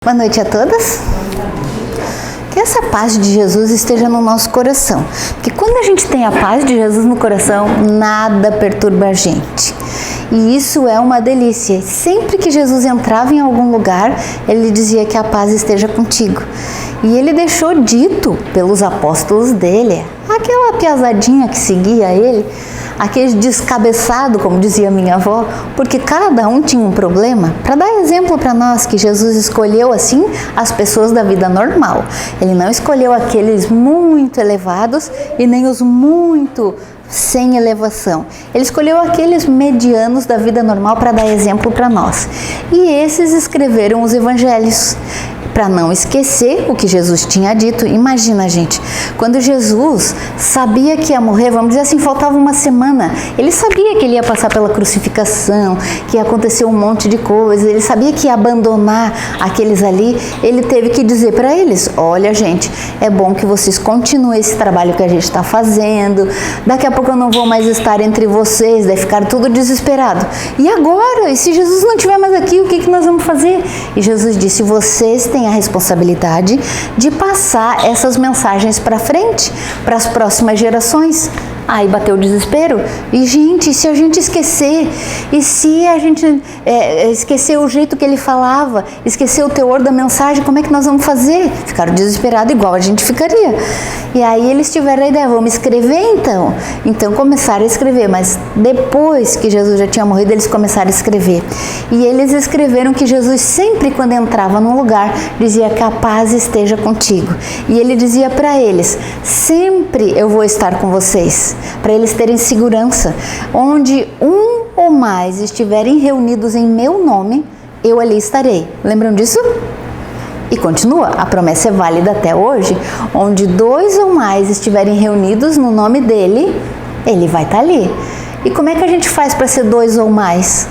Boa noite a todas. Que essa paz de Jesus esteja no nosso coração. Porque quando a gente tem a paz de Jesus no coração, nada perturba a gente. E isso é uma delícia. Sempre que Jesus entrava em algum lugar, ele dizia que a paz esteja contigo. E ele deixou dito pelos apóstolos dele, aquela piazadinha que seguia ele, aquele descabeçado, como dizia minha avó, porque cada um tinha um problema, para dar exemplo para nós que Jesus escolheu assim as pessoas da vida normal. Ele não escolheu aqueles muito elevados e nem os muito sem elevação. Ele escolheu aqueles medianos da vida normal para dar exemplo para nós. E esses escreveram os evangelhos, para não esquecer o que Jesus tinha dito. Imagina, gente, quando Jesus sabia que ia morrer, vamos dizer assim, faltava uma semana, ele sabia que ele ia passar pela crucificação, que ia acontecer um monte de coisas, ele sabia que ia abandonar aqueles ali. Ele teve que dizer para eles: olha, gente, é bom que vocês continuem esse trabalho que a gente está fazendo, daqui a pouco eu não vou mais estar entre vocês, daí ficaram tudo desesperado. E agora? E se Jesus não estiver mais aqui, o que nós vamos fazer? E Jesus disse: vocês têm a responsabilidade de passar essas mensagens para frente, para as próximas gerações. Aí bateu o desespero. E gente, se a gente esquecer, e se a gente esquecer o jeito que ele falava, esquecer o teor da mensagem, como é que nós vamos fazer? Ficaram desesperados igual a gente ficaria. E aí eles tiveram a ideia: vamos escrever então. Então começaram a escrever, mas depois que Jesus já tinha morrido, eles começaram a escrever. E eles escreveram que Jesus sempre, quando entrava num lugar, dizia que a paz esteja contigo. E ele dizia para eles: sempre eu vou estar com vocês, para eles terem segurança. Onde um ou mais estiverem reunidos em meu nome, eu ali estarei. Lembram disso? E continua, a promessa é válida até hoje. Onde dois ou mais estiverem reunidos no nome dele, ele vai estar ali. E como é que a gente faz para ser dois ou mais?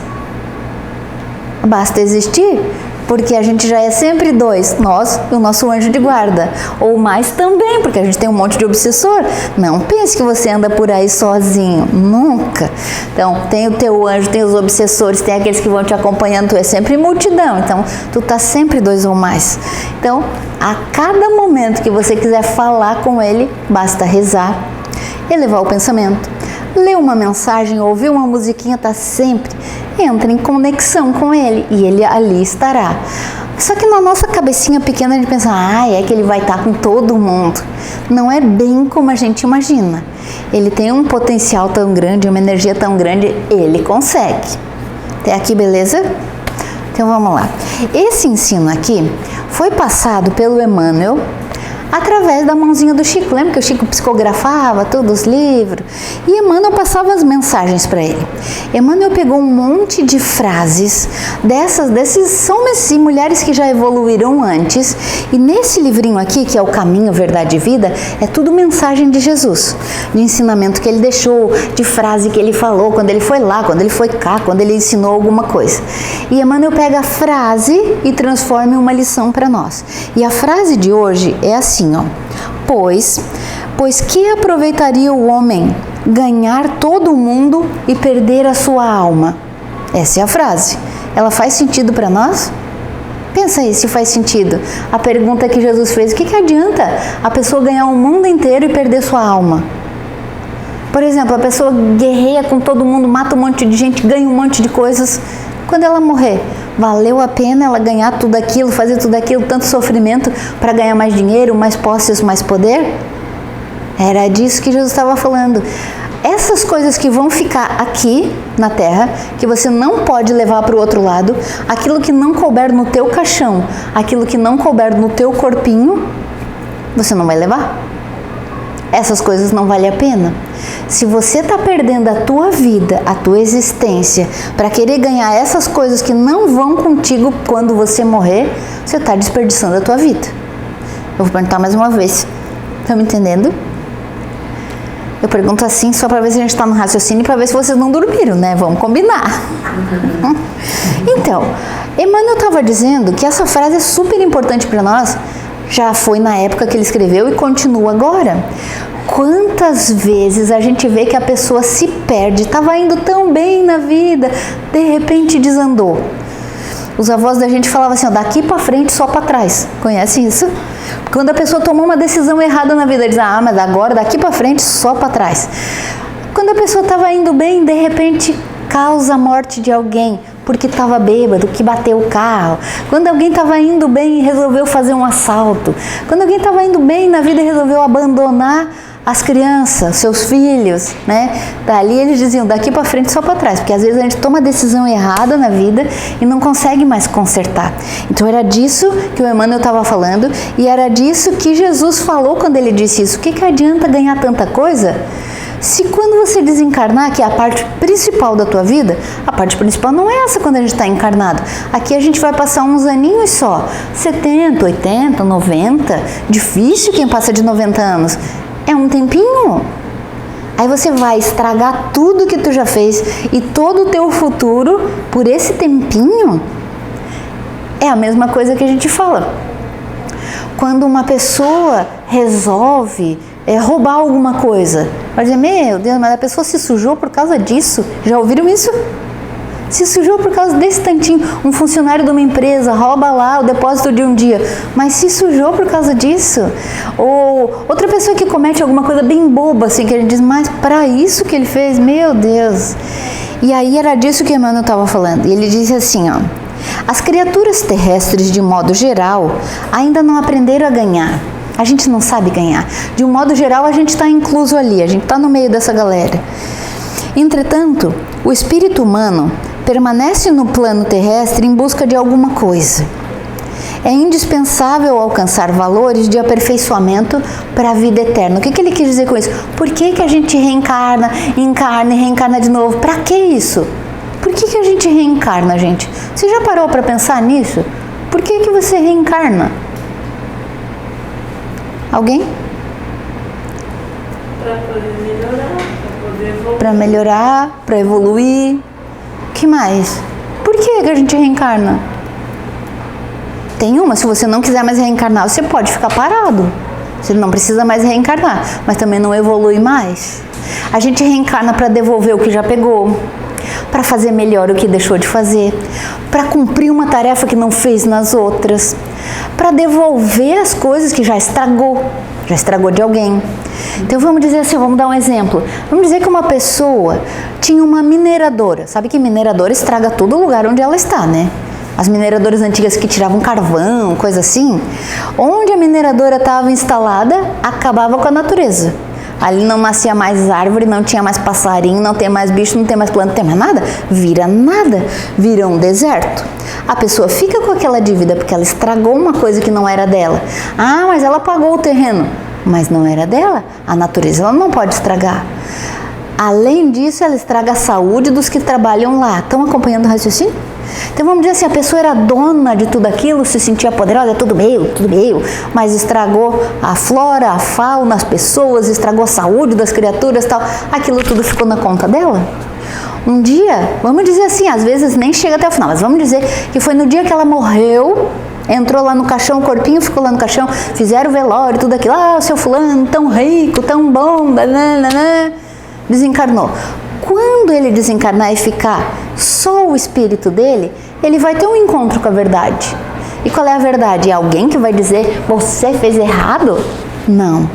Basta existir. Porque a gente já é sempre dois, nós e o nosso anjo de guarda. Ou mais também, porque a gente tem um monte de obsessor. Não pense que você anda por aí sozinho, nunca. Então, tem o teu anjo, tem os obsessores, tem aqueles que vão te acompanhando, tu é sempre multidão. Então, tu tá sempre dois ou mais. Então, a cada momento que você quiser falar com ele, basta rezar, elevar o pensamento, ler uma mensagem, ouvir uma musiquinha, tá sempre. Entra em conexão com ele e ele ali estará. Só que na nossa cabecinha pequena a gente pensa: é que ele vai estar com todo mundo. Não é bem como a gente imagina. Ele tem um potencial tão grande, uma energia tão grande, ele consegue. Até aqui, beleza? Então vamos lá. Esse ensino aqui foi passado pelo Emmanuel através da mãozinha do Chico. Lembra que o Chico psicografava todos os livros? E Emmanuel passava as mensagens para ele. Emmanuel pegou um monte de frases desses homens e mulheres que já evoluíram antes. E nesse livrinho aqui, que é o Caminho, Verdade e Vida, é tudo mensagem de Jesus. De ensinamento que ele deixou, de frase que ele falou quando ele foi lá, quando ele foi cá, quando ele ensinou alguma coisa. E Emmanuel pega a frase e transforma em uma lição para nós. E a frase de hoje é assim: Pois que aproveitaria o homem ganhar todo o mundo e perder a sua alma? Essa é a frase. Ela faz sentido para nós? Pensa aí se faz sentido. A pergunta que Jesus fez: o que adianta a pessoa ganhar o mundo inteiro e perder sua alma? Por exemplo, a pessoa guerreia com todo mundo, mata um monte de gente, ganha um monte de coisas. Quando ela morrer, valeu a pena ela ganhar tudo aquilo, fazer tudo aquilo, tanto sofrimento para ganhar mais dinheiro, mais posses, mais poder? Era disso que Jesus estava falando. Essas coisas que vão ficar aqui na terra, que você não pode levar para o outro lado, aquilo que não couber no teu caixão, aquilo que não couber no teu corpinho, você não vai levar. Essas coisas não valem a pena. Se você está perdendo a tua vida, a tua existência, para querer ganhar essas coisas que não vão contigo quando você morrer, você está desperdiçando a tua vida. Eu vou perguntar mais uma vez. Estão me entendendo? Eu pergunto assim só para ver se a gente está no raciocínio, para ver se vocês não dormiram, né? Vamos combinar. Então, Emmanuel estava dizendo que essa frase é super importante para nós. Já foi na época que ele escreveu e continua agora. Quantas vezes a gente vê que a pessoa se perde, estava indo tão bem na vida, de repente desandou. Os avós da gente falavam assim, ó, daqui para frente só para trás. Conhece isso? Quando a pessoa tomou uma decisão errada na vida, diz, mas agora daqui para frente só para trás. Quando a pessoa estava indo bem, de repente causa a morte de alguém porque estava bêbado, que bateu o carro. Quando alguém estava indo bem e resolveu fazer um assalto. Quando alguém estava indo bem na vida e resolveu abandonar as crianças, seus filhos, né? Dali eles diziam, daqui para frente só para trás, porque às vezes a gente toma decisão errada na vida e não consegue mais consertar. Então era disso que o Emmanuel estava falando e era disso que Jesus falou quando ele disse isso. O que adianta ganhar tanta coisa se quando você desencarnar, que é a parte principal da tua vida, a parte principal não é essa quando a gente está encarnado. Aqui a gente vai passar uns aninhos só, 70, 80, 90, difícil quem passa de 90 anos. É um tempinho. Aí você vai estragar tudo que tu já fez e todo o teu futuro por esse tempinho. É a mesma coisa que a gente fala. Quando uma pessoa resolve roubar alguma coisa, vai dizer, meu Deus, mas a pessoa se sujou por causa disso. Já ouviram isso? Se sujou por causa desse tantinho. Um funcionário de uma empresa rouba lá o depósito de um dia, mas se sujou por causa disso. Ou outra pessoa que comete alguma coisa bem boba, assim, que a gente diz, mas para isso que ele fez, meu Deus. E aí era disso que Emmanuel estava falando. E ele disse assim, ó, as criaturas terrestres, de modo geral, ainda não aprenderam a ganhar. A gente não sabe ganhar. De um modo geral, a gente está incluso ali, a gente está no meio dessa galera. Entretanto, o espírito humano permanece no plano terrestre em busca de alguma coisa. É indispensável alcançar valores de aperfeiçoamento para a vida eterna. O que ele quis dizer com isso? Por que a gente reencarna, encarna e reencarna de novo? Para que isso? Por que a gente reencarna, gente? Você já parou para pensar nisso? Por que você reencarna? Alguém? Para poder melhorar, para poder evoluir. Para melhorar, para evoluir. O que mais? Por que a gente reencarna? Tem uma, se você não quiser mais reencarnar, você pode ficar parado. Você não precisa mais reencarnar, mas também não evolui mais. A gente reencarna para devolver o que já pegou, para fazer melhor o que deixou de fazer, para cumprir uma tarefa que não fez nas outras, para devolver as coisas que já estragou de alguém. Então vamos dizer assim, vamos dar um exemplo. Vamos dizer que uma pessoa tinha uma mineradora. Sabe que mineradora estraga todo lugar onde ela está, né? As mineradoras antigas que tiravam carvão, coisa assim. Onde a mineradora estava instalada, acabava com a natureza. Ali não nascia mais árvore, não tinha mais passarinho, não tem mais bicho, não tem mais planta, não tem mais nada. Vira um deserto. A pessoa fica com aquela dívida porque ela estragou uma coisa que não era dela. Ah, mas ela pagou o terreno, mas não era dela. A natureza ela não pode estragar. Além disso, ela estraga a saúde dos que trabalham lá. Estão acompanhando o raciocínio? Então vamos dizer assim, a pessoa era dona de tudo aquilo, se sentia poderosa, tudo meu, mas estragou a flora, a fauna, as pessoas, estragou a saúde das criaturas, tal. Aquilo tudo ficou na conta dela. Um dia, vamos dizer assim, às vezes nem chega até o final, mas vamos dizer que foi no dia que ela morreu, entrou lá no caixão, o corpinho ficou lá no caixão, fizeram o velório, tudo aquilo, o seu fulano tão rico, tão bom, desencarnou. Quando ele desencarnar e ficar só o espírito dele, ele vai ter um encontro com a verdade. E qual é a verdade? É alguém que vai dizer, você fez errado? Não.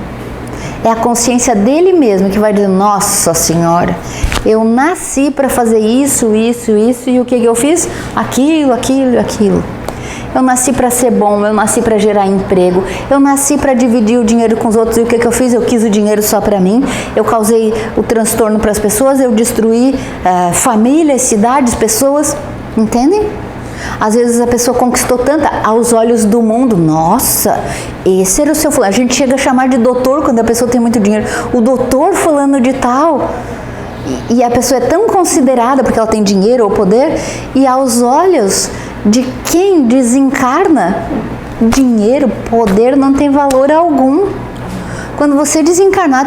É a consciência dele mesmo que vai dizer, nossa senhora, eu nasci para fazer isso, e o que eu fiz? Aquilo. Eu nasci para ser bom, eu nasci para gerar emprego, eu nasci para dividir o dinheiro com os outros, e o que eu fiz? Eu quis o dinheiro só para mim, eu causei o transtorno para as pessoas, eu destruí famílias, cidades, pessoas, entendem? Às vezes a pessoa conquistou tanto aos olhos do mundo, nossa, esse era o seu fulano. A gente chega a chamar de doutor quando a pessoa tem muito dinheiro, o doutor fulano de tal. E a pessoa é tão considerada porque ela tem dinheiro ou poder, e aos olhos de quem desencarna, dinheiro, poder não tem valor algum. Quando você desencarnar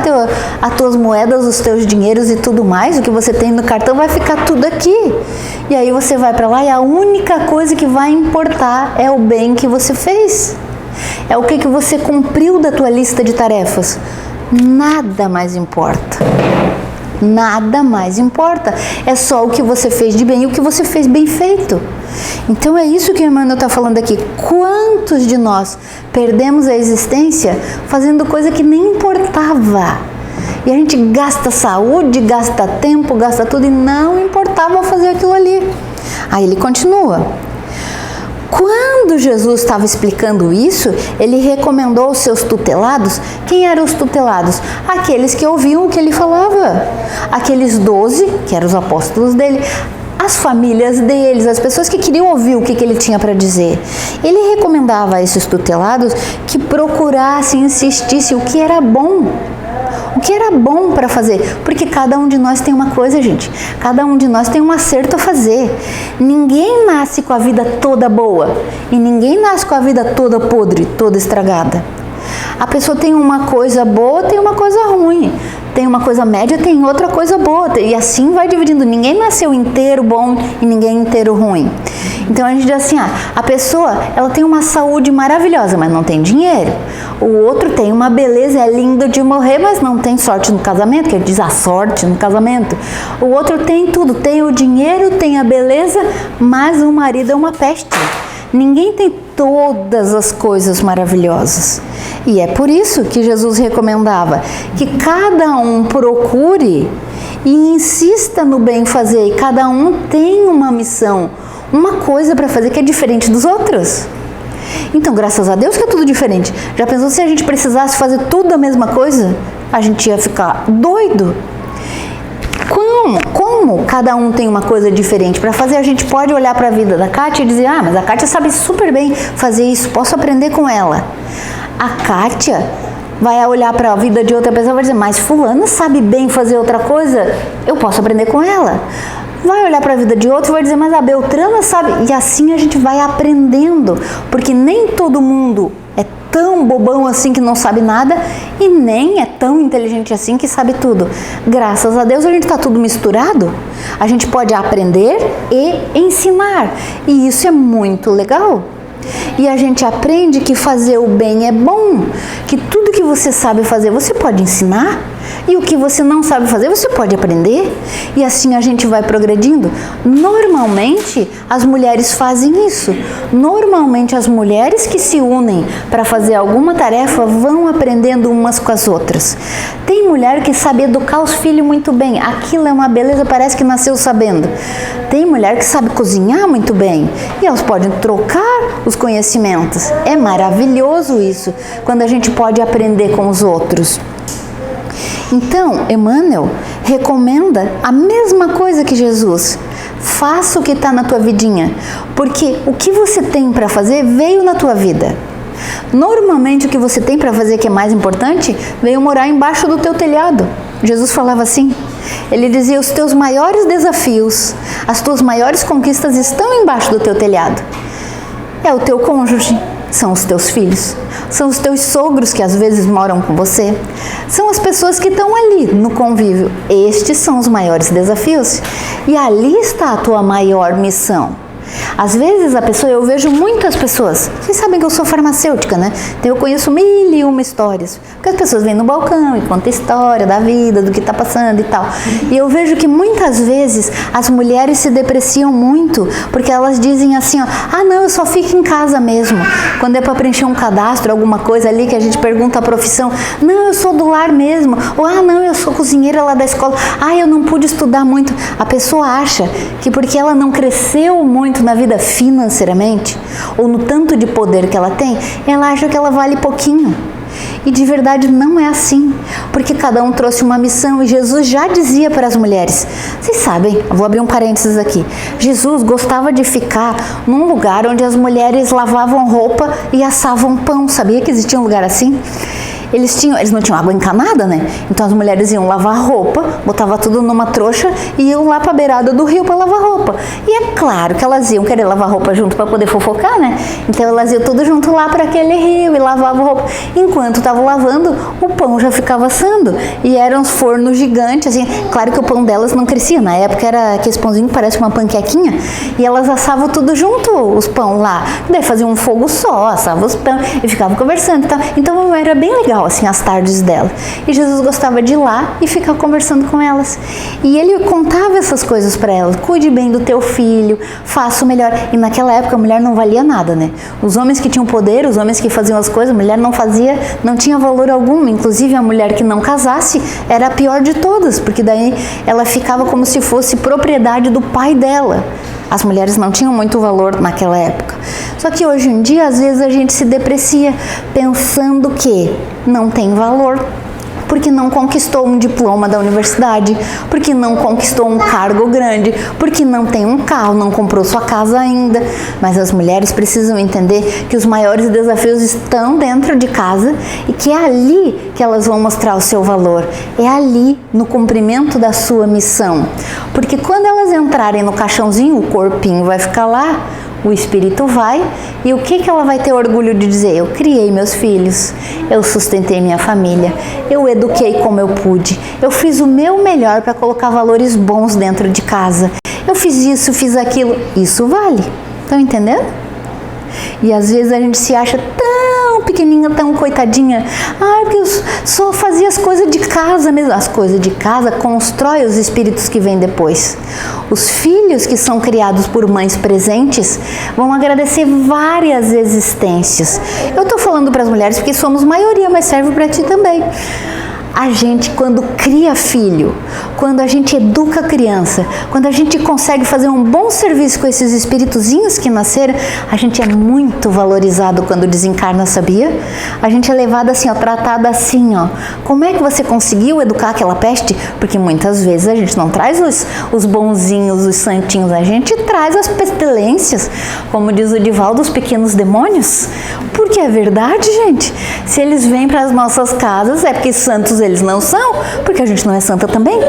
as tuas moedas, os teus dinheiros e tudo mais, o que você tem no cartão vai ficar tudo aqui. E aí você vai para lá e a única coisa que vai importar é o bem que você fez. É o que você cumpriu da tua lista de tarefas. Nada mais importa. Nada mais importa. É só o que você fez de bem e o que você fez bem feito. Então é isso que o Emmanuel está falando aqui. Quantos de nós perdemos a existência fazendo coisa que nem importava? E a gente gasta saúde, gasta tempo, gasta tudo e não importava fazer aquilo ali. Aí ele continua. Quando Jesus estava explicando isso, ele recomendou aos seus tutelados. Quem eram os tutelados? Aqueles que ouviam o que ele falava. Aqueles 12, que eram os apóstolos dele, as famílias deles, as pessoas que queriam ouvir o que ele tinha para dizer. Ele recomendava a esses tutelados que procurassem, insistissem o que era bom. O que era bom para fazer, porque cada um de nós tem uma coisa, gente. Cada um de nós tem um acerto a fazer. Ninguém nasce com a vida toda boa e ninguém nasce com a vida toda podre, toda estragada. A pessoa tem uma coisa boa, tem uma coisa ruim. Tem uma coisa média, tem outra coisa boa. E assim vai dividindo. Ninguém nasceu inteiro bom e ninguém inteiro ruim. Então a gente diz assim, a pessoa, ela tem uma saúde maravilhosa, mas não tem dinheiro. O outro tem uma beleza, é lindo de morrer, mas não tem sorte no casamento, que ele diz a sorte no casamento. O outro tem tudo, tem o dinheiro, tem a beleza, mas o marido é uma peste. Ninguém tem todas as coisas maravilhosas. E é por isso que Jesus recomendava que cada um procure e insista no bem fazer. E cada um tem uma missão, uma coisa para fazer que é diferente dos outros. Então, graças a Deus que é tudo diferente. Já pensou se a gente precisasse fazer tudo a mesma coisa? A gente ia ficar doido. Como cada um tem uma coisa diferente para fazer, a gente pode olhar para a vida da Kátia e dizer, mas a Kátia sabe super bem fazer isso, posso aprender com ela. A Kátia vai olhar para a vida de outra pessoa e vai dizer, mas fulana sabe bem fazer outra coisa, eu posso aprender com ela. Vai olhar para a vida de outro e vai dizer, mas a Beltrana sabe. E assim a gente vai aprendendo, porque nem todo mundo é tão bobão assim que não sabe nada e nem é tão inteligente assim que sabe tudo. Graças a Deus a gente está tudo misturado. A gente pode aprender e ensinar. E isso é muito legal. E a gente aprende que fazer o bem é bom, que tudo que você sabe fazer você pode ensinar. E o que você não sabe fazer, você pode aprender. E assim a gente vai progredindo. Normalmente, as mulheres fazem isso. Normalmente, as mulheres que se unem para fazer alguma tarefa vão aprendendo umas com as outras. Tem mulher que sabe educar os filhos muito bem. Aquilo é uma beleza, parece que nasceu sabendo. Tem mulher que sabe cozinhar muito bem. E elas podem trocar os conhecimentos. É maravilhoso isso, quando a gente pode aprender com os outros. Então, Emmanuel recomenda a mesma coisa que Jesus. Faça o que está na tua vidinha, porque o que você tem para fazer veio na tua vida. Normalmente o que você tem para fazer que é mais importante veio morar embaixo do teu telhado. Jesus falava assim, ele dizia, os teus maiores desafios, as tuas maiores conquistas estão embaixo do teu telhado. É o teu cônjuge, são os teus filhos, são os teus sogros que às vezes moram com você, são as pessoas que estão ali no convívio. Estes são os maiores desafios e ali está a tua maior missão. Às vezes eu vejo muitas pessoas, vocês sabem que eu sou farmacêutica, né? Então eu conheço 1001 histórias, porque as pessoas vêm no balcão e contam história da vida, do que está passando e tal. E eu vejo que muitas vezes as mulheres se depreciam muito, porque elas dizem assim, não, eu só fico em casa mesmo. Quando é para preencher um cadastro, alguma coisa ali que a gente pergunta a profissão, não, eu sou do lar mesmo. Ou, não, eu sou cozinheira lá da escola. Eu não pude estudar muito. A pessoa acha que porque ela não cresceu muito na vida financeiramente, ou no tanto de poder que ela tem, ela acha que ela vale pouquinho. E de verdade não é assim, porque cada um trouxe uma missão e Jesus já dizia para as mulheres, vocês sabem, eu vou abrir um parênteses aqui, Jesus gostava de ficar num lugar onde as mulheres lavavam roupa e assavam pão. Sabia que existia um lugar assim? Eles não tinham água encanada, né? Então as mulheres iam lavar roupa, botava tudo numa trouxa e iam lá para a beirada do rio para lavar roupa. E é claro que elas iam querer lavar roupa junto para poder fofocar, né? Então elas iam tudo junto lá para aquele rio e lavavam roupa. Enquanto estavam lavando, o pão já ficava assando. E eram uns fornos gigantes, assim. Claro que o pão delas não crescia. Na época era aquele pãozinho que parece uma panquequinha. E elas assavam tudo junto, os pão lá. Daí faziam um fogo só, assavam os pão e ficavam conversando e tal. Então era bem legal legal, assim, as tardes dela. E Jesus gostava de ir lá e ficar conversando com elas. E ele contava essas coisas para elas. Cuide bem do teu filho, faça o melhor. E naquela época a mulher não valia nada, né? Os homens que tinham poder, os homens que faziam as coisas, a mulher não fazia, não tinha valor algum. Inclusive a mulher que não casasse era a pior de todas, porque daí ela ficava como se fosse propriedade do pai dela. As mulheres não tinham muito valor naquela época. Só que hoje em dia, às vezes, a gente se deprecia pensando que não tem valor, porque não conquistou um diploma da universidade, porque não conquistou um cargo grande, porque não tem um carro, não comprou sua casa ainda. Mas as mulheres precisam entender que os maiores desafios estão dentro de casa e que é ali que elas vão mostrar o seu valor. É ali, no cumprimento da sua missão. Porque quando elas entrarem no caixãozinho, o corpinho vai ficar lá, o espírito vai, e o que ela vai ter orgulho de dizer? Eu criei meus filhos, eu sustentei minha família, eu eduquei como eu pude, eu fiz o meu melhor para colocar valores bons dentro de casa, eu fiz isso, fiz aquilo, isso vale. Estão entendendo? E às vezes a gente se acha tão pequenininha, tão coitadinha. Porque eu só fazia as coisas de casa mesmo. As coisas de casa constroem os espíritos que vêm depois. Os filhos que são criados por mães presentes vão agradecer várias existências. Eu estou falando para as mulheres porque somos maioria, mas serve para ti também. A gente, quando cria filho, quando a gente educa a criança, quando a gente consegue fazer um bom serviço com esses espíritozinhos que nasceram, a gente é muito valorizado quando desencarna, sabia? A gente é levado assim, ó, tratado assim, ó. Como é que você conseguiu educar aquela peste? Porque muitas vezes a gente não traz os bonzinhos, os santinhos, a gente traz as pestilências, como diz o Divaldo, os pequenos demônios. Porque é verdade, gente. Se eles vêm para as nossas casas, é porque santos eles não são, porque a gente não é santa também.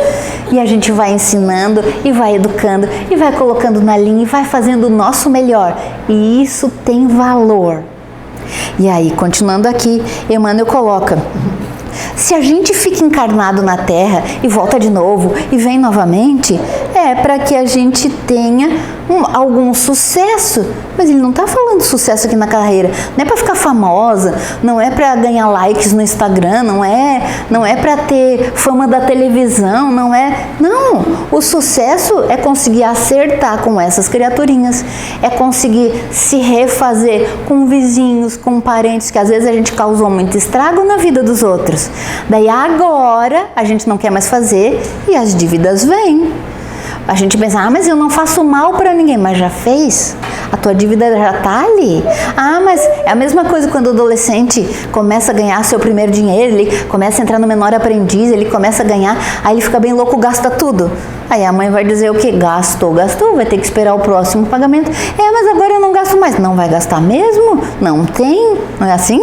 E a gente vai ensinando e vai educando e vai colocando na linha e vai fazendo o nosso melhor. E isso tem valor. E aí, continuando aqui, Emmanuel coloca: se a gente fica encarnado na Terra e volta de novo e vem novamente, é para que a gente tenha algum sucesso. Mas ele não está falando sucesso aqui na carreira. Não é para ficar famosa, não é para ganhar likes no Instagram, não é para ter fama da televisão, não é. Não, o sucesso é conseguir acertar com essas criaturinhas, é conseguir se refazer com vizinhos, com parentes, que às vezes a gente causou muito estrago na vida dos outros. Daí agora a gente não quer mais fazer e as dívidas vêm. A gente pensa, mas eu não faço mal para ninguém, mas já fez? A tua dívida já está ali. Mas é a mesma coisa quando o adolescente começa a ganhar seu primeiro dinheiro, ele começa a entrar no menor aprendiz, ele começa a ganhar, aí ele fica bem louco, gasta tudo. Aí a mãe vai dizer o quê? Gastou, vai ter que esperar o próximo pagamento. Mas agora eu não gasto mais. Não vai gastar mesmo? Não tem? Não é assim?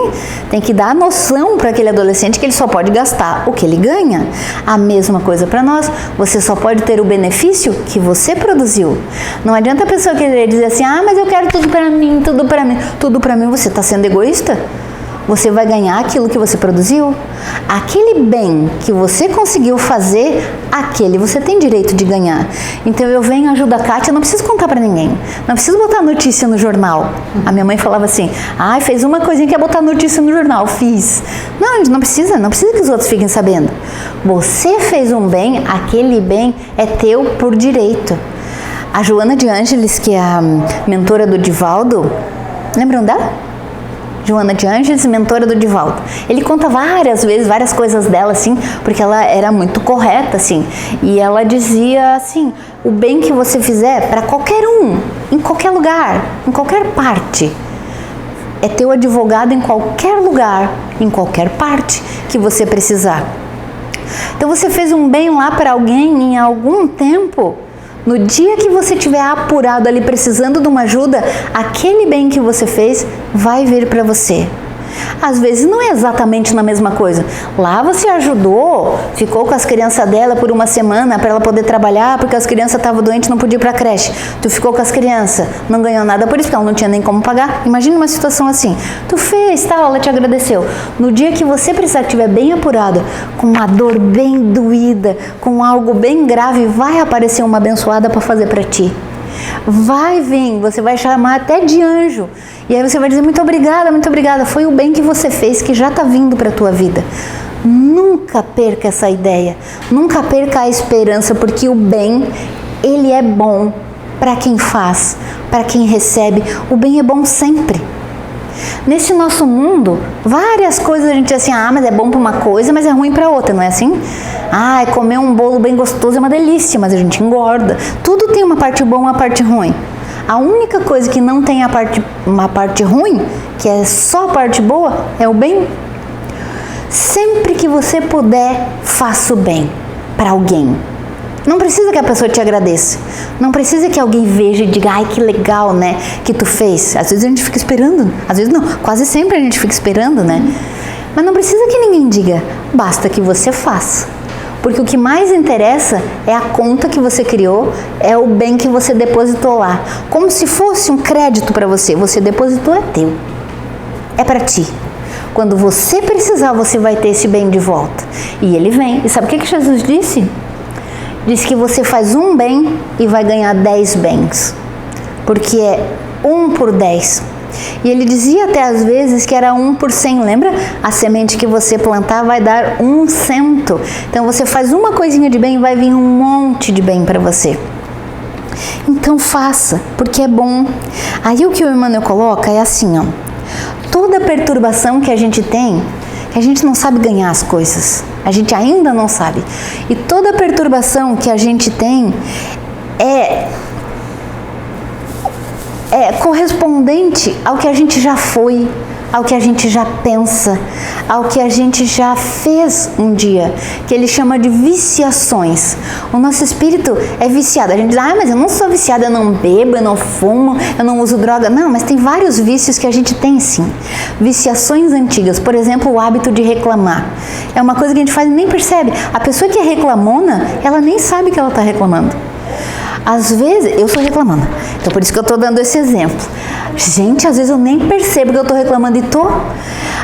Tem que dar a noção para aquele adolescente que ele só pode gastar o que ele ganha. A mesma coisa para nós. Você só pode ter o benefício que você produziu. Não adianta a pessoa querer dizer assim, mas eu quero tudo para mim, tudo para mim. Tudo para mim, você está sendo egoísta? Você vai ganhar aquilo que você produziu. Aquele bem que você conseguiu fazer, aquele você tem direito de ganhar. Então eu venho, ajudo a Kátia, não preciso contar para ninguém. Não preciso botar notícia no jornal. A minha mãe falava assim, fez uma coisinha que é botar notícia no jornal. Fiz. Não precisa que os outros fiquem sabendo. Você fez um bem, aquele bem é teu por direito. A Joana de Ângeles, que é a mentora do Divaldo, lembram dela? Joana de Ângeles, mentora do Divaldo. Ele conta várias vezes, várias coisas dela, assim, porque ela era muito correta, assim. E ela dizia, assim, o bem que você fizer para qualquer um, em qualquer lugar, em qualquer parte, é teu advogado em qualquer lugar, em qualquer parte que você precisar. Então você fez um bem lá para alguém em algum tempo. No dia que você estiver apurado ali precisando de uma ajuda, aquele bem que você fez vai vir para você. Às vezes não é exatamente na mesma coisa. Lá você ajudou, ficou com as crianças dela por uma semana para ela poder trabalhar, porque as crianças estavam doentes e não podiam ir para a creche. Tu ficou com as crianças, não ganhou nada por isso, porque ela não tinha nem como pagar. Imagina uma situação assim. Tu fez, tal, ela te agradeceu. No dia que você precisar, que estiver bem apurada, com uma dor bem doída, com algo bem grave, vai aparecer uma abençoada para fazer para ti. Vai vir, você vai chamar até de anjo. E aí você vai dizer, muito obrigada, foi o bem que você fez que já está vindo para a tua vida. Nunca perca essa ideia, nunca perca a esperança, porque o bem, ele é bom para quem faz, para quem recebe. O bem é bom sempre. Nesse nosso mundo, várias coisas a gente diz assim, mas é bom para uma coisa, mas é ruim para outra, não é assim? Comer um bolo bem gostoso é uma delícia, mas a gente engorda. Tudo tem uma parte boa e uma parte ruim. A única coisa que não tem uma parte ruim, que é só a parte boa, é o bem. Sempre que você puder, faça o bem para alguém. Não precisa que a pessoa te agradeça. Não precisa que alguém veja e diga, que legal, né, que tu fez. Às vezes a gente fica esperando. Às vezes não, quase sempre a gente fica esperando, né? Mas não precisa que ninguém diga. Basta que você faça. Porque o que mais interessa é a conta que você criou, é o bem que você depositou lá. Como se fosse um crédito para você. Você depositou, é teu. É para ti. Quando você precisar, você vai ter esse bem de volta. E ele vem. E sabe o que Jesus disse? Disse que você faz um bem e vai ganhar 10 bens. Porque é 1 por 10. E ele dizia até às vezes que era 1 por 100. Lembra? A semente que você plantar vai dar 1 cento. Então você faz uma coisinha de bem e vai vir um monte de bem para você. Então faça, porque é bom. Aí o que o Emmanuel coloca é assim, toda perturbação que a gente tem, que a gente não sabe ganhar as coisas, a gente ainda não sabe. E toda perturbação que a gente tem é correspondente ao que a gente já foi, ao que a gente já pensa, ao que a gente já fez um dia, que ele chama de viciações. O nosso espírito é viciado. A gente diz, mas eu não sou viciado, eu não bebo, eu não fumo, eu não uso droga. Não, mas tem vários vícios que a gente tem sim. Viciações antigas, por exemplo, o hábito de reclamar. É uma coisa que a gente faz e nem percebe. A pessoa que é reclamona, ela nem sabe que ela está reclamando. Às vezes, eu sou reclamona, então por isso que eu estou dando esse exemplo. Gente, às vezes eu nem percebo que eu estou reclamando e estou.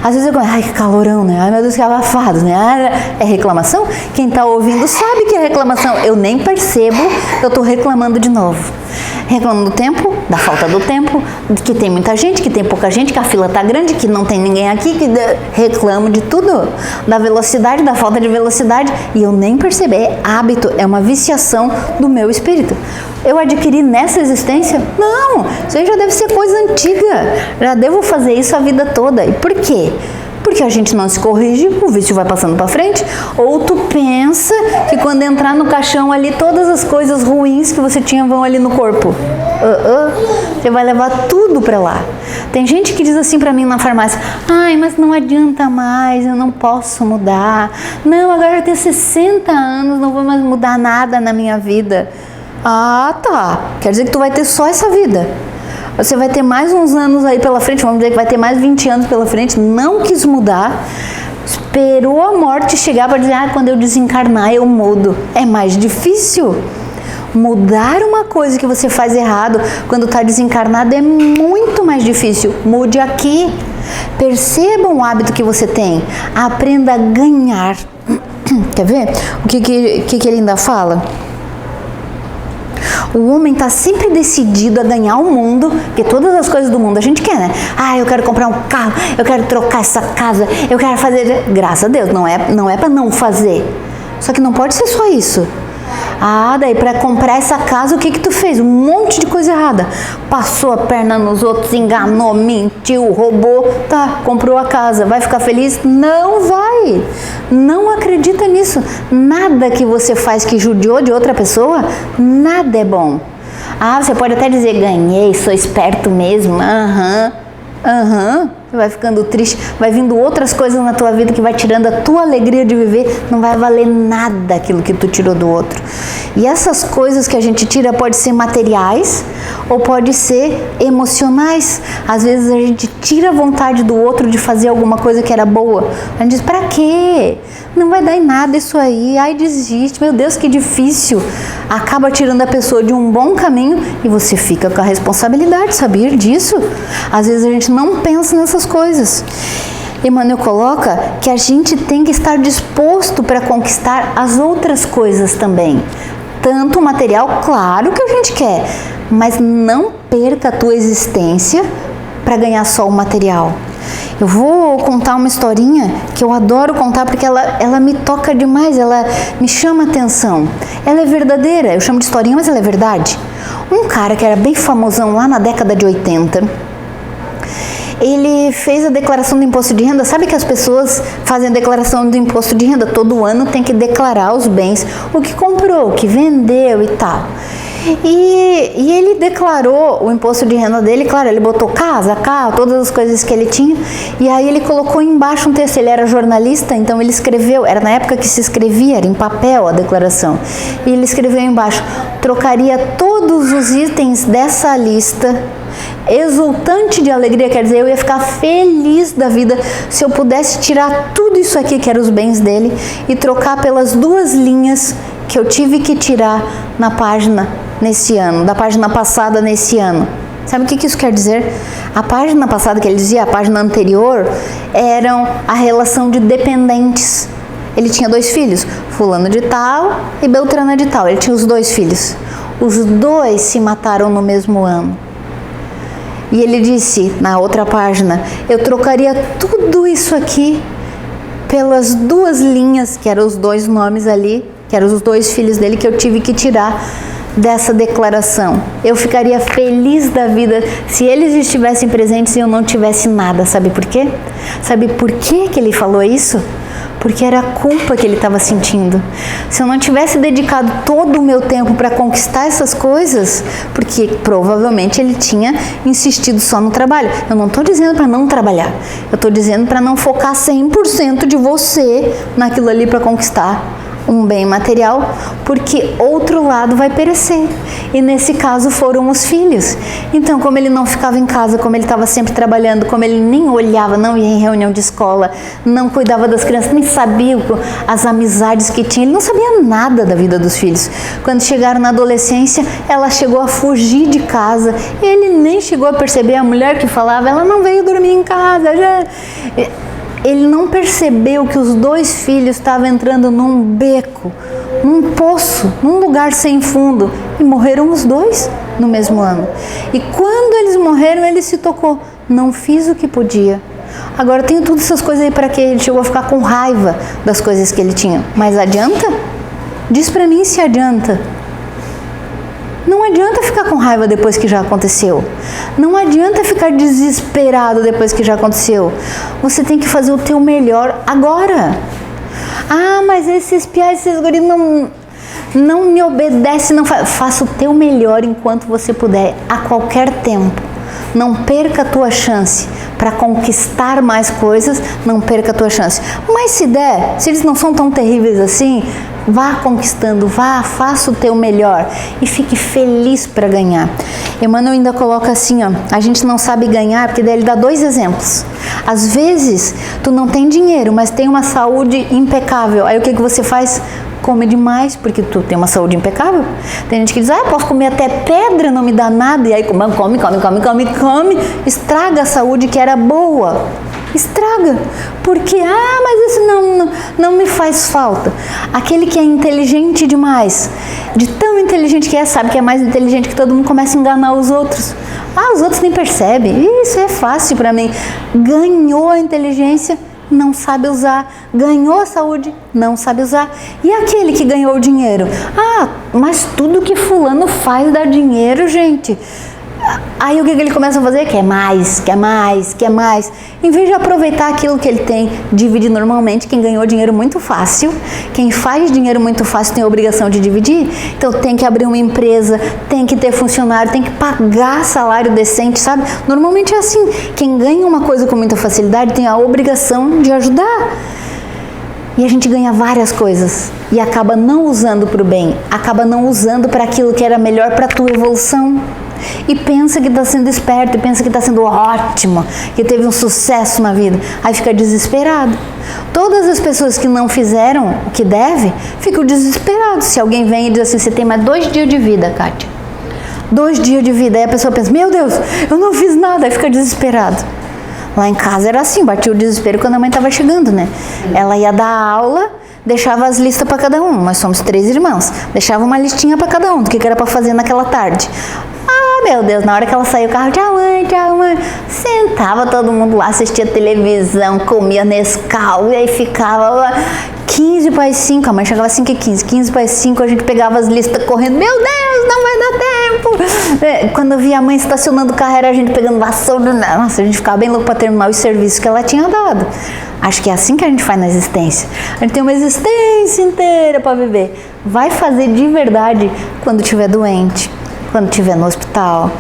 Às vezes eu digo, que calorão, né? Meu Deus, que abafado, né? É reclamação? Quem está ouvindo sabe que é reclamação. Eu nem percebo que eu estou reclamando de novo. Reclamo do tempo, da falta do tempo, que tem muita gente, que tem pouca gente, que a fila está grande, que não tem ninguém aqui, que reclamo de tudo. Da velocidade, da falta de velocidade, e eu nem percebo. É hábito, é uma viciação do meu espírito. Eu adquiri nessa existência? Não, isso aí já deve ser coisa antiga. Já devo fazer isso a vida toda. E por quê? Porque a gente não se corrige, o vício vai passando para frente. Ou tu pensa que quando entrar no caixão ali, todas as coisas ruins que você tinha vão ali no corpo. Você vai levar tudo para lá. Tem gente que diz assim para mim na farmácia, mas não adianta mais, eu não posso mudar. Não, agora eu tenho 60 anos, não vou mais mudar nada na minha vida. Tá. Quer dizer que tu vai ter só essa vida. Você vai ter mais uns anos aí pela frente, vamos dizer que vai ter mais 20 anos pela frente, não quis mudar, esperou a morte chegar para dizer, quando eu desencarnar eu mudo. É mais difícil. Mudar uma coisa que você faz errado quando está desencarnado é muito mais difícil. Mude aqui. Percebam o hábito que você tem. Aprenda a ganhar. Quer ver? O que ele ainda fala? O homem está sempre decidido a ganhar o mundo, porque todas as coisas do mundo a gente quer, né? Eu quero comprar um carro, eu quero trocar essa casa, eu quero fazer... Graças a Deus, não é para não fazer. Só que não pode ser só isso. Daí para comprar essa casa, o que tu fez? Um monte de coisa errada. Passou a perna nos outros, enganou, mentiu, roubou. Comprou a casa. Vai ficar feliz? Não vai. Não acredita nisso. Nada que você faz que judiou de outra pessoa, nada é bom. Você pode até dizer, ganhei, sou esperto mesmo. Você vai ficando triste, vai vindo outras coisas na tua vida que vai tirando a tua alegria de viver, não vai valer nada aquilo que tu tirou do outro. E essas coisas que a gente tira pode ser materiais ou pode ser emocionais. Às vezes a gente tira a vontade do outro de fazer alguma coisa que era boa. A gente diz, pra quê? Não vai dar em nada isso aí, desiste, meu Deus, que difícil. Acaba tirando a pessoa de um bom caminho e você fica com a responsabilidade, sabia disso? Às vezes a gente não pensa nessas coisas. Emmanuel coloca que a gente tem que estar disposto para conquistar as outras coisas também. Tanto o material, claro que a gente quer, mas não perca a tua existência para ganhar só o material. Eu vou contar uma historinha que eu adoro contar porque ela me toca demais, ela me chama a atenção. Ela é verdadeira, eu chamo de historinha, mas ela é verdade. Um cara que era bem famosão lá na década de 80, ele fez a declaração do imposto de renda. Sabe que as pessoas fazem a declaração do imposto de renda? Todo ano tem que declarar os bens, o que comprou, o que vendeu e tal. E ele declarou o imposto de renda dele, claro, ele botou casa, carro, todas as coisas que ele tinha, e aí ele colocou embaixo um texto. Ele era jornalista, então ele escreveu, era na época que se escrevia, era em papel a declaração, e ele escreveu embaixo: trocaria todos os itens dessa lista, exultante de alegria, quer dizer, eu ia ficar feliz da vida se eu pudesse tirar tudo isso aqui, que eram os bens dele, e trocar pelas 2 linhas que eu tive que tirar na página nesse ano, da página passada nesse ano. Sabe o que isso quer dizer? A página passada que ele dizia, a página anterior, eram a relação de dependentes. Ele tinha 2 filhos, fulano de tal e beltrana de tal. Ele tinha os 2 filhos. Os 2 se mataram no mesmo ano. E ele disse, na outra página, eu trocaria tudo isso aqui pelas 2 linhas, que eram os 2 nomes ali, que eram os 2 filhos dele, que eu tive que tirar dessa declaração. Eu ficaria feliz da vida se eles estivessem presentes e eu não tivesse nada. Sabe por quê? Sabe por que ele falou isso? Porque era a culpa que ele estava sentindo. Se eu não tivesse dedicado todo o meu tempo para conquistar essas coisas, porque provavelmente ele tinha insistido só no trabalho. Eu não estou dizendo para não trabalhar, eu estou dizendo para não focar 100% de você naquilo ali para conquistar um bem material, porque outro lado vai perecer. E nesse caso foram os filhos. Então, como ele não ficava em casa, como ele estava sempre trabalhando, como ele nem olhava, não ia em reunião de escola, não cuidava das crianças, nem sabia as amizades que tinha, ele não sabia nada da vida dos filhos. Quando chegaram na adolescência, ela chegou a fugir de casa, ele nem chegou a perceber. A mulher que falava, ela não veio dormir em casa, já... Ele não percebeu que os 2 filhos estavam entrando num beco, num poço, num lugar sem fundo, e morreram os 2 no mesmo ano. E quando eles morreram, ele se tocou: não fiz o que podia. Agora eu tenho todas essas coisas aí para quê? Ele chegou a ficar com raiva das coisas que ele tinha. Mas adianta? Diz para mim se adianta. Não adianta ficar com raiva depois que já aconteceu. Não adianta ficar desesperado depois que já aconteceu. Você tem que fazer o teu melhor agora. Ah, mas esses piais, esses guris não me obedecem. Não faça o teu melhor enquanto você puder, a qualquer tempo. Não perca a tua chance para conquistar mais coisas, não perca a tua chance. Mas se der, se eles não são tão terríveis assim, vá conquistando, vá, faça o teu melhor e fique feliz para ganhar. Emmanuel ainda coloca assim, ó, a gente não sabe ganhar, porque daí ele dá 2 exemplos. Às vezes, tu não tem dinheiro, mas tem uma saúde impecável. Aí o que você faz? Come demais, porque tu tem uma saúde impecável. Tem gente que diz, posso comer até pedra, não me dá nada. E aí come, estraga a saúde que era boa. Estraga, porque, mas isso não me faz falta. Aquele que é inteligente demais, de tão inteligente que sabe que é mais inteligente que todo mundo, começa a enganar os outros. Os outros nem percebem, isso é fácil para mim. Ganhou a inteligência, não sabe usar. Ganhou a saúde, não sabe usar. E aquele que ganhou o dinheiro? Mas tudo que fulano faz dá dinheiro, gente. Aí o que ele começa a fazer? Quer mais. Em vez de aproveitar aquilo que ele tem, dividir normalmente. Quem ganhou dinheiro muito fácil, quem faz dinheiro muito fácil tem a obrigação de dividir. Então tem que abrir uma empresa, tem que ter funcionário, tem que pagar salário decente, sabe? Normalmente é assim. Quem ganha uma coisa com muita facilidade tem a obrigação de ajudar. E a gente ganha várias coisas e acaba não usando para o bem, acaba não usando para aquilo que era melhor para a tua evolução. E pensa que está sendo esperto, e pensa que está sendo ótimo, que teve um sucesso na vida. Aí fica desesperado. Todas as pessoas que não fizeram o que deve, ficam desesperados. Se alguém vem e diz assim, você tem mais 2 dias de vida, Kátia. 2 dias de vida. Aí a pessoa pensa, meu Deus, eu não fiz nada. Aí fica desesperado. Lá em casa era assim, batia o desespero quando a mãe estava chegando, né? Ela ia dar aula, deixava as listas para cada um. Nós somos 3 irmãos. Deixava uma listinha para cada um, do que era para fazer naquela tarde. meu Deus, na hora que ela saiu do carro, tchau mãe, sentava todo mundo lá, assistia televisão, comia Nescau, e aí ficava lá 15 para as 5, a mãe chegava às 5h15, 15 para as 5, a gente pegava as listas correndo, meu Deus, não vai dar tempo. Quando eu via a mãe estacionando o carro, era a gente pegando vassoura, nossa, a gente ficava bem louco para terminar os serviços que ela tinha dado. Acho que é assim que a gente faz na existência. A gente tem uma existência inteira para viver. Vai fazer de verdade quando estiver doente, quando estiver no hospital,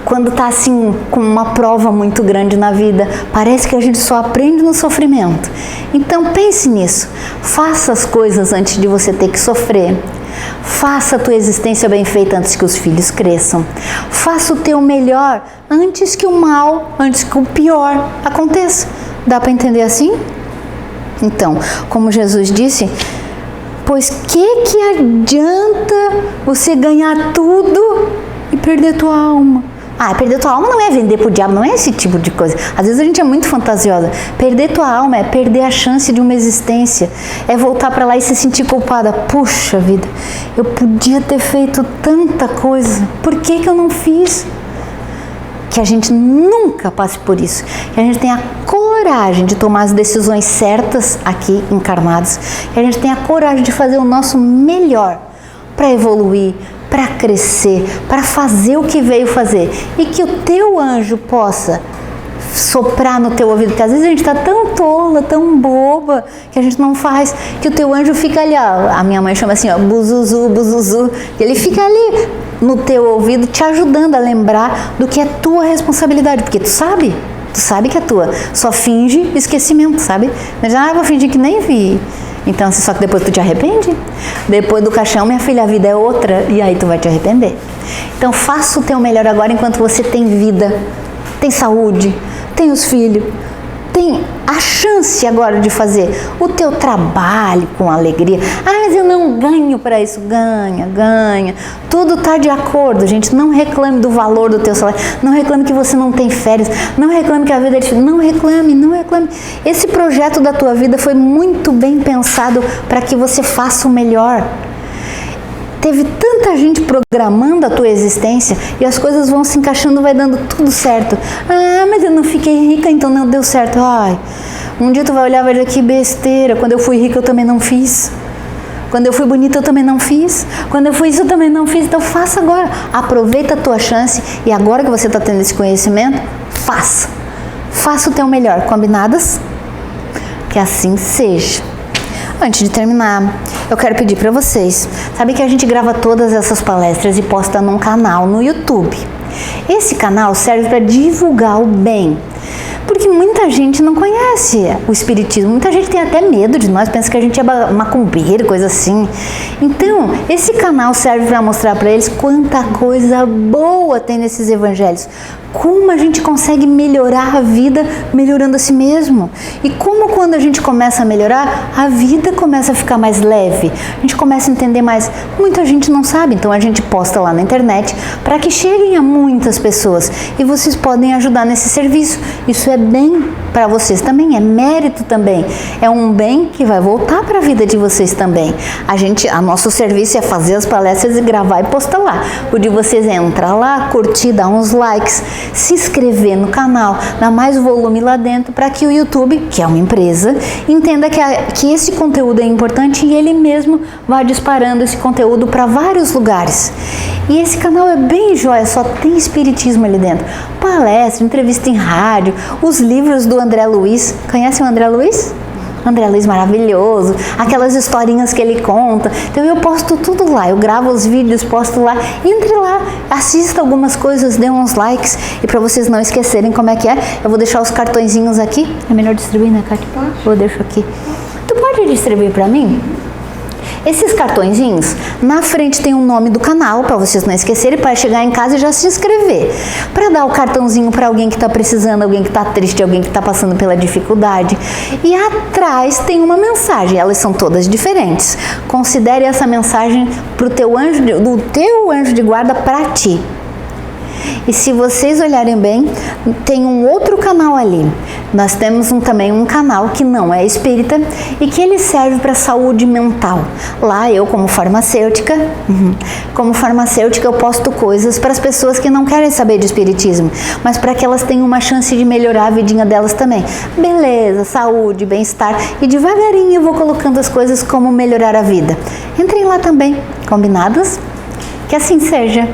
quando tá assim com uma prova muito grande na vida. Parece que a gente só aprende no sofrimento. Então pense nisso. Faça as coisas antes de você ter que sofrer. Faça a tua existência bem feita antes que os filhos cresçam. Faça o teu melhor antes que o mal, antes que o pior aconteça. Dá para entender assim? Então, como Jesus disse, pois que adianta você ganhar tudo e perder tua alma? Perder tua alma não é vender pro diabo, não é esse tipo de coisa. Às vezes a gente é muito fantasiosa. Perder tua alma é perder a chance de uma existência. É voltar para lá e se sentir culpada. Puxa vida, eu podia ter feito tanta coisa. Por que eu não fiz? Que a gente nunca passe por isso. Que a gente tenha coragem de tomar as decisões certas aqui encarnados. Que a gente tenha coragem de fazer o nosso melhor para evoluir, para crescer, para fazer o que veio fazer. E que o teu anjo possa soprar no teu ouvido, porque às vezes a gente está tão tola, tão boba, que a gente não faz, que o teu anjo fica ali, ó, a minha mãe chama assim, ó, buzuzu, buzuzu, que ele fica ali no teu ouvido te ajudando a lembrar do que é tua responsabilidade, porque tu sabe que é tua, só finge esquecimento, sabe? Mas, eu vou fingir que nem vi. Então, só que depois tu te arrepende. Depois do caixão, minha filha, a vida é outra, e aí tu vai te arrepender. Então, faça o teu melhor agora enquanto você tem vida, tem saúde, tem os filhos, tem a chance agora de fazer o teu trabalho com alegria. Mas eu não ganho para isso. Ganha. Tudo está de acordo, gente. Não reclame do valor do teu salário. Não reclame que você não tem férias. Não reclame que a vida é difícil. Não reclame. Esse projeto da tua vida foi muito bem pensado para que você faça o melhor. Teve tanta gente programando a tua existência e as coisas vão se encaixando, vai dando tudo certo. Mas eu não fiquei rica, então não deu certo. Um dia tu vai olhar e vai dizer, que besteira. Quando eu fui rica eu também não fiz. Quando eu fui bonita eu também não fiz. Quando eu fui isso eu também não fiz. Então faça agora. Aproveita a tua chance e agora que você está tendo esse conhecimento, faça. Faça o teu melhor. Combinadas? Que assim seja. Antes de terminar, eu quero pedir para vocês, sabe que a gente grava todas essas palestras e posta num canal no YouTube. Esse canal serve para divulgar o bem, porque muita gente não conhece o espiritismo, muita gente tem até medo de nós, pensa que a gente é macumbeiro, coisa assim. Então, esse canal serve para mostrar para eles quanta coisa boa tem nesses evangelhos, como a gente consegue melhorar a vida melhorando a si mesmo, e como quando a gente começa a melhorar, a vida começa a ficar mais leve, a gente começa a entender mais. Muita gente não sabe, então a gente posta lá na internet para que cheguem a muitas pessoas, e vocês podem ajudar nesse serviço. Isso é bem para vocês também, é mérito também, é um bem que vai voltar para a vida de vocês também. A nosso serviço é fazer as palestras e gravar e postar lá. O de vocês é entrar lá, curtir, dar uns likes, se inscrever no canal, dar mais volume lá dentro, para que o YouTube, que é uma empresa, entenda que esse conteúdo é importante e ele mesmo vai disparando esse conteúdo para vários lugares. E esse canal é bem jóia, só tem espiritismo ali dentro. Palestra, entrevista em rádio, os livros do André Luiz. Conhecem o André Luiz? André Luiz maravilhoso, aquelas historinhas que ele conta. Então eu posto tudo lá, eu gravo os vídeos, posto lá. Entre lá, assista algumas coisas, dê uns likes. E para vocês não esquecerem como é que é, eu vou deixar os cartõezinhos aqui. É melhor distribuir, né, Kátia? Eu deixo aqui. Tu pode distribuir para mim? Esses cartõezinhos, na frente tem o nome do canal, para vocês não esquecerem, para chegar em casa e já se inscrever. Para dar o cartãozinho para alguém que está precisando, alguém que está triste, alguém que está passando pela dificuldade. E atrás tem uma mensagem, elas são todas diferentes. Considere essa mensagem do teu anjo de guarda para ti. E se vocês olharem bem, tem um outro canal ali. Nós temos também um canal que não é espírita e que ele serve para saúde mental. Lá eu, como farmacêutica, eu posto coisas para as pessoas que não querem saber de espiritismo, mas para que elas tenham uma chance de melhorar a vidinha delas também. Beleza, saúde, bem-estar, e devagarinho eu vou colocando as coisas como melhorar a vida. Entrem lá também, combinados? Que assim seja.